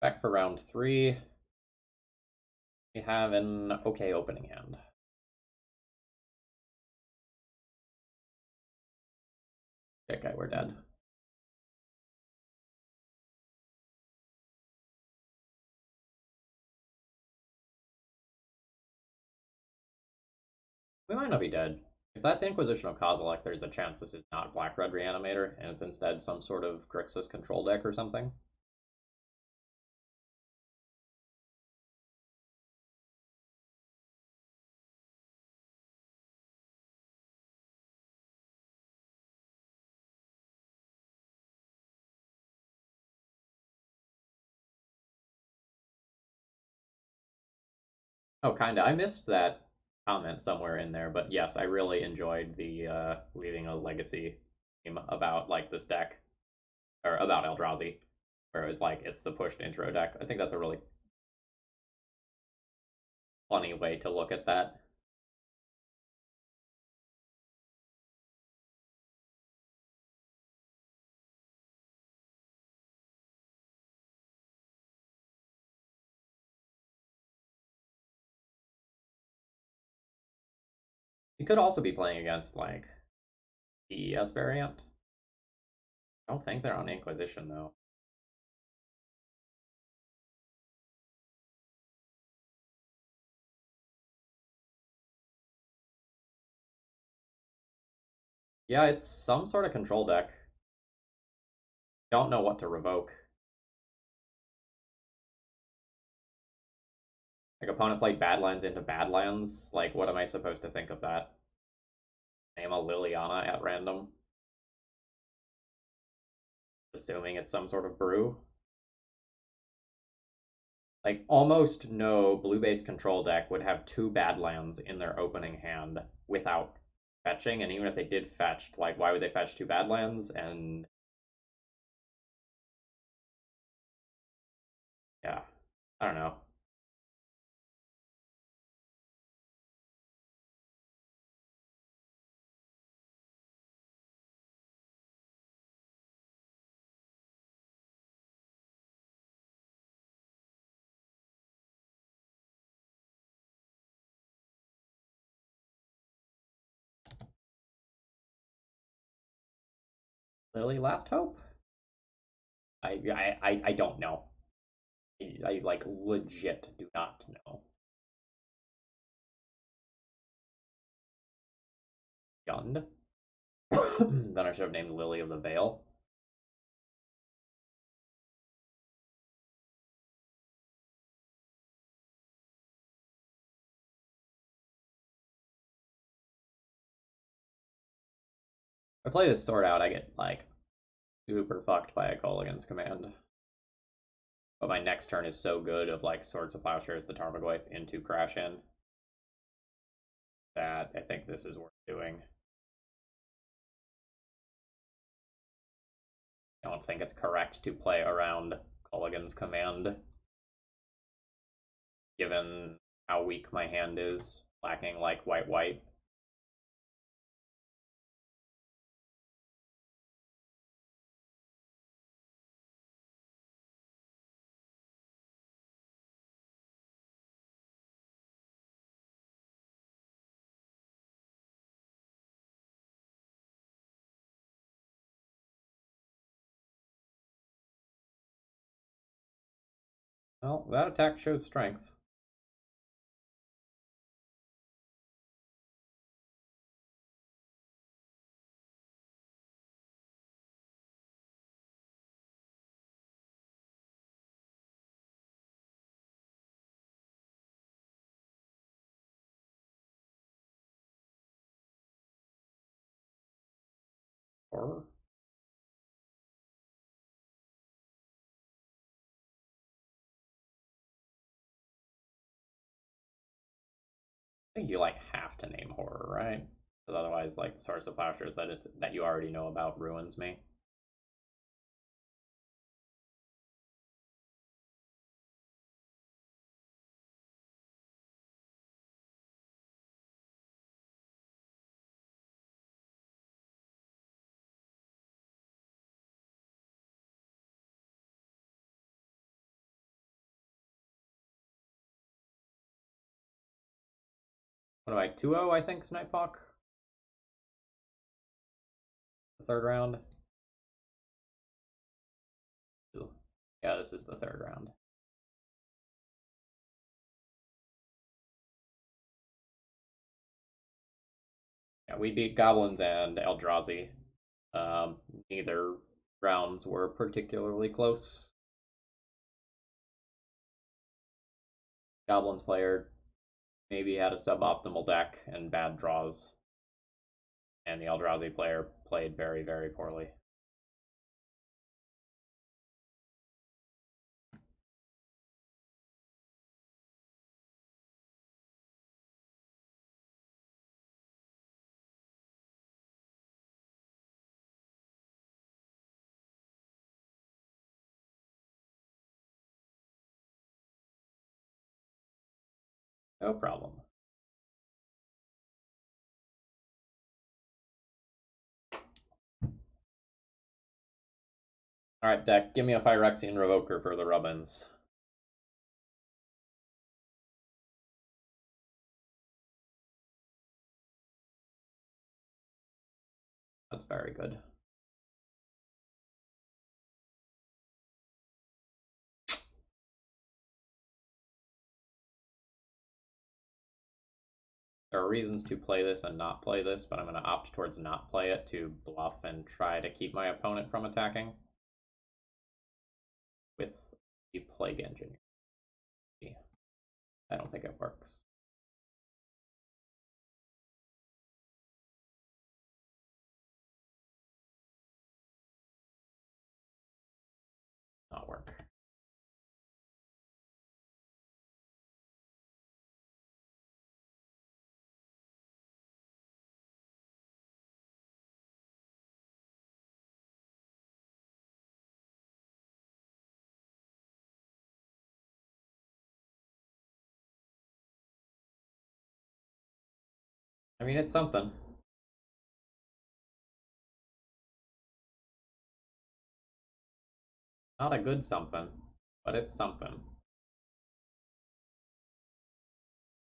Back for round 3. We have an okay opening hand. Okay, we're dead. We might not be dead. If that's Inquisitional Kozilek, there's a chance this is not Black-Red Reanimator, and it's instead some sort of Grixis control deck or something. Oh, kinda. I missed that comment somewhere in there, but yes, I really enjoyed the leaving a legacy theme about like this deck, or about Eldrazi, where it was like it's the pushed intro deck. I think that's a really funny way to look at that. You could also be playing against like the ES variant. I don't think they're on Inquisition though. Yeah, it's some sort of control deck. Don't know what to revoke. Like opponent played Badlands into Badlands. Like, what am I supposed to think of that? Name a Liliana at random, assuming it's some sort of brew. Like, almost no blue-based control deck would have 2 Badlands in their opening hand without fetching, and even if they did fetch, like, why would they fetch 2 Badlands? And yeah, I don't know. Lily Last Hope? I don't know. I like legit do not know. Gund? Then I should have named Lily of the Veil. If I play this sword out, I get like super fucked by a Kolaghan's Command. But my next turn is so good of like Swords of Plowshares, the Tarmogoyf into Crash In that I think this is worth doing. I don't think it's correct to play around Kolaghan's Command, given how weak my hand is, lacking like white. Well, that attack shows strength. Horror. I think you like have to name horror, right? Because otherwise, like the Swords of Plowshares that you already know about ruins me. What am I, 2-0, I think, Snipe Hawk? The third round? Ooh. Yeah, this is the third round. Yeah, we beat Goblins and Eldrazi. Neither rounds were particularly close. Goblins player maybe had a suboptimal deck and bad draws, and the Eldrazi player played very, very poorly. No problem. Alright, deck, give me a Phyrexian Revoker for the Rubbins. That's very good. There are reasons to play this and not play this, but I'm going to opt towards not play it to bluff and try to keep my opponent from attacking with the Plague Engine. I don't think it works. Not work. I mean, it's something. Not a good something, but it's something.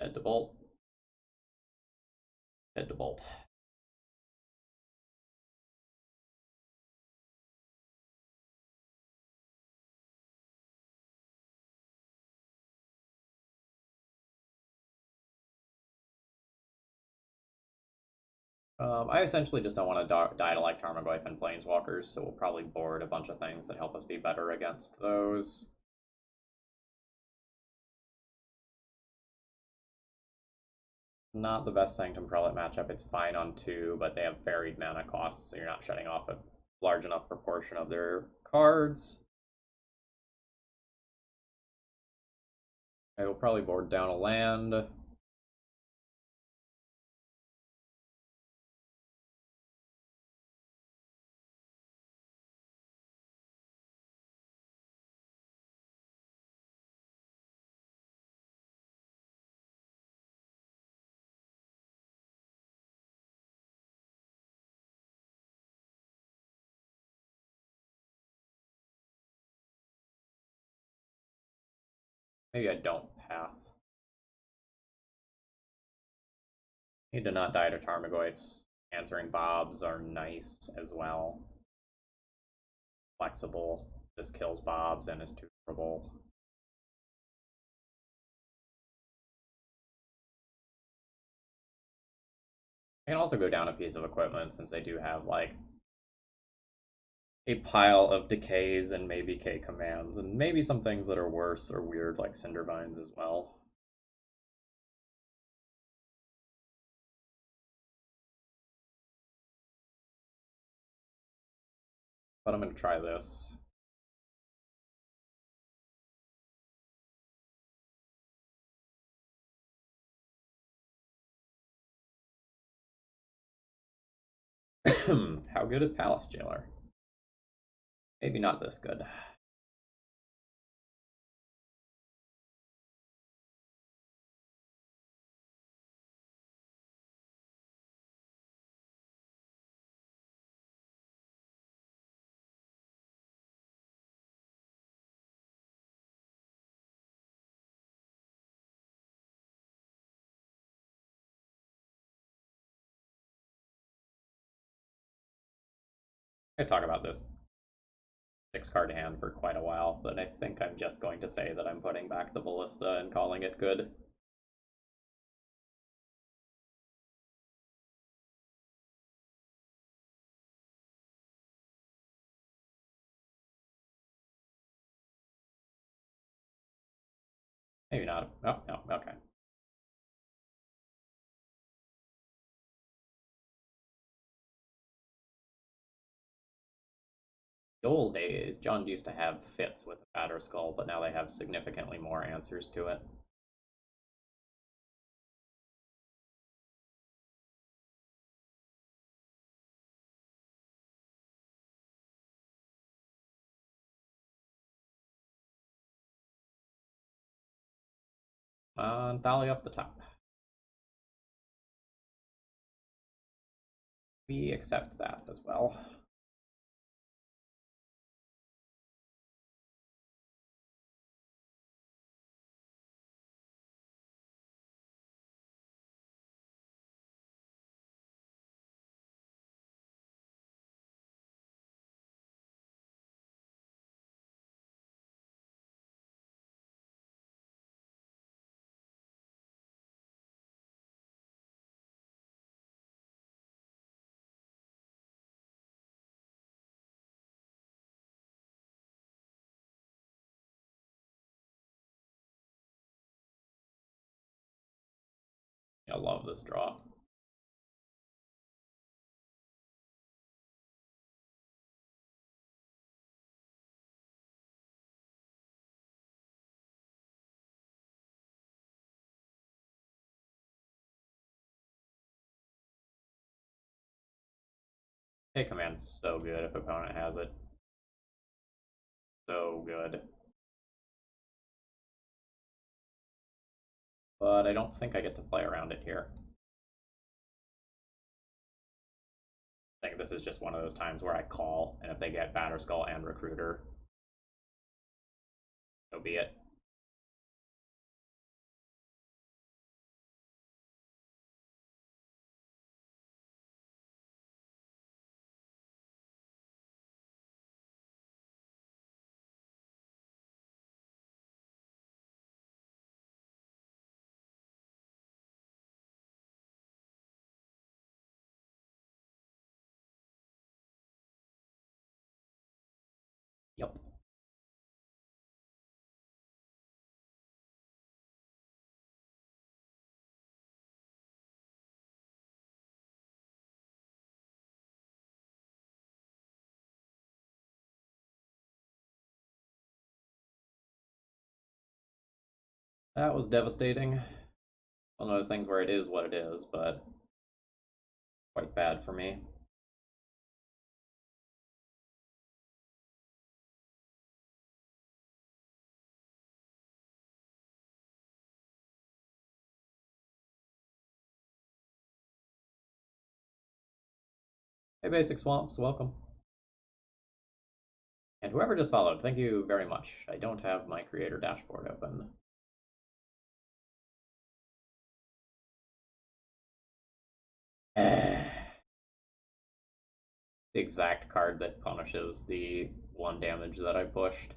Head to bolt. Head to bolt. I essentially just don't want to die to like Tarmogoyf and Planeswalkers, so we'll probably board a bunch of things that help us be better against those. Not the best Sanctum Prelate matchup. It's fine on 2, but they have varied mana costs, so you're not shutting off a large enough proportion of their cards. I will probably board down a land. Maybe I don't path. Need to not die to Tarmogoyfs. Answering Bobs are nice as well. Flexible. This kills Bobs and is tutorable. I can also go down a piece of equipment since they do have like a pile of decays and maybe K commands, and maybe some things that are worse or weird like Cindervines as well. But I'm going to try this. How good is Palace Jailer? Maybe not this good. I talk about this 6 card hand for quite a while, but I think I'm just going to say that I'm putting back the Ballista and calling it good. Maybe not. Oh, no, okay. The old days, John used to have fits with a batter skull, but now they have significantly more answers to it. Dolly off the top. We accept that as well. I love this draw. Hey, command's so good if opponent has it. So good. But I don't think I get to play around it here. I think this is just one of those times where I call, and if they get Batterskull and Recruiter, so be it. Yep. That was devastating. One of those things where it is what it is, but quite bad for me. Hey, Basic Swamps, welcome. And whoever just followed, thank you very much. I don't have my creator dashboard open. The exact card that punishes the 1 damage that I pushed.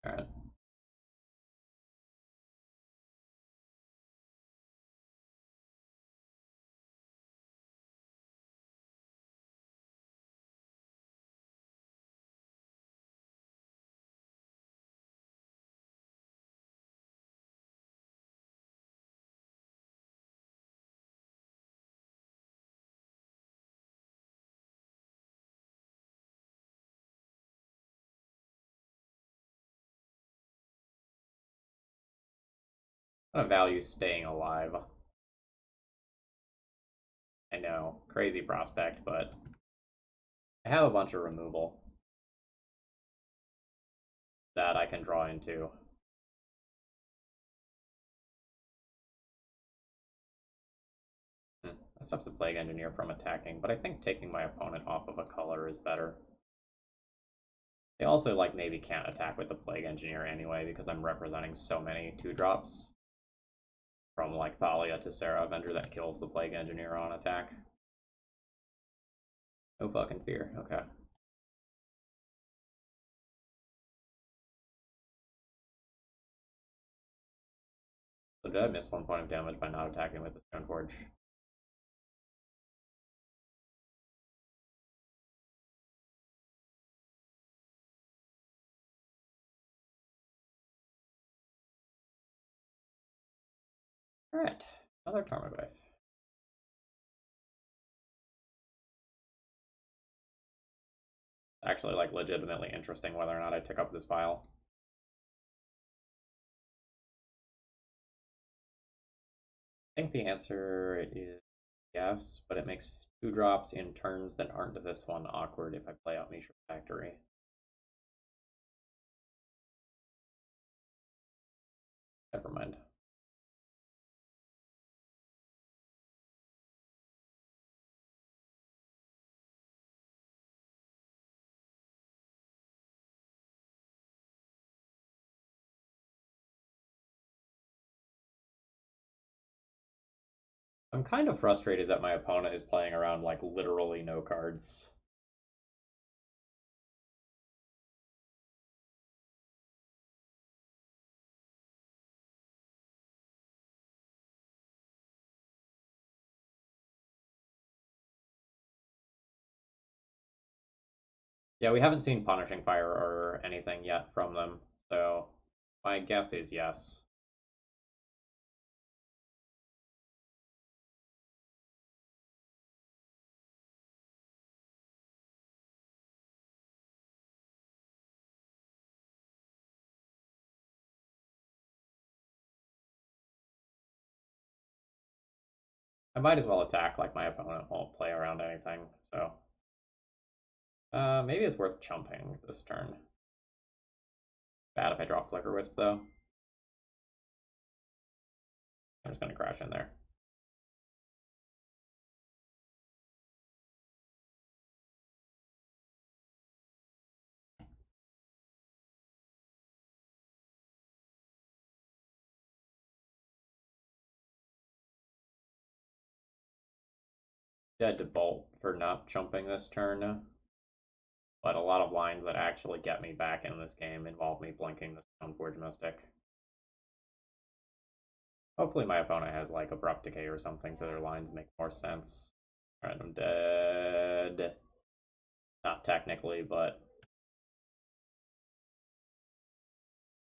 Alright. I'm gonna value staying alive. I know, crazy prospect, but I have a bunch of removal that I can draw into. That stops the Plague Engineer from attacking, but I think taking my opponent off of a color is better. They also maybe can't attack with the Plague Engineer anyway because I'm representing so many 2-drops. from like Thalia to Sarah Avenger that kills the Plague Engineer on attack. No fucking fear. Okay. So did I miss 1 point of damage by not attacking with the Stoneforge? Alright, another Tarmogoyf. Actually, like, legitimately interesting whether or not I tick up this file. I think the answer is yes, but it makes 2 drops in turns that aren't this one awkward if I play out Mishra Factory. Never mind. I'm kind of frustrated that my opponent is playing around like literally no cards. Yeah, we haven't seen Punishing Fire or anything yet from them, so my guess is yes. I might as well attack like my opponent won't play around anything, so maybe it's worth chumping this turn. Bad if I draw Flicker Wisp though. I'm just gonna crash in there. Dead to Bolt for not chumping this turn, but a lot of lines that actually get me back in this game involve me blinking the Stoneforge Mystic. Hopefully my opponent has like Abrupt Decay or something so their lines make more sense. Alright, I'm dead. Not technically, but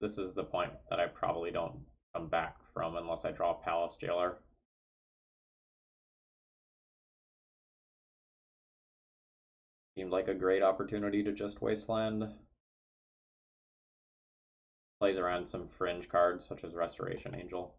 this is the point that I probably don't come back from unless I draw Palace Jailer. Seemed like a great opportunity to just Wasteland. Plays around some fringe cards such as Restoration Angel.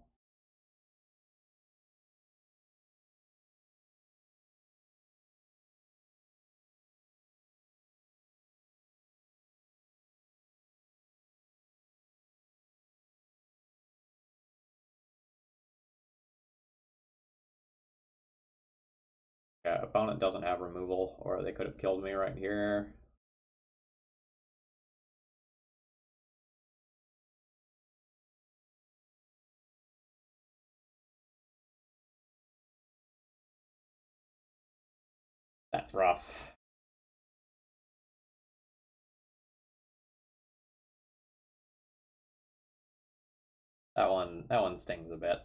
Yeah, opponent doesn't have removal, or they could have killed me right here. That's rough. That one stings a bit.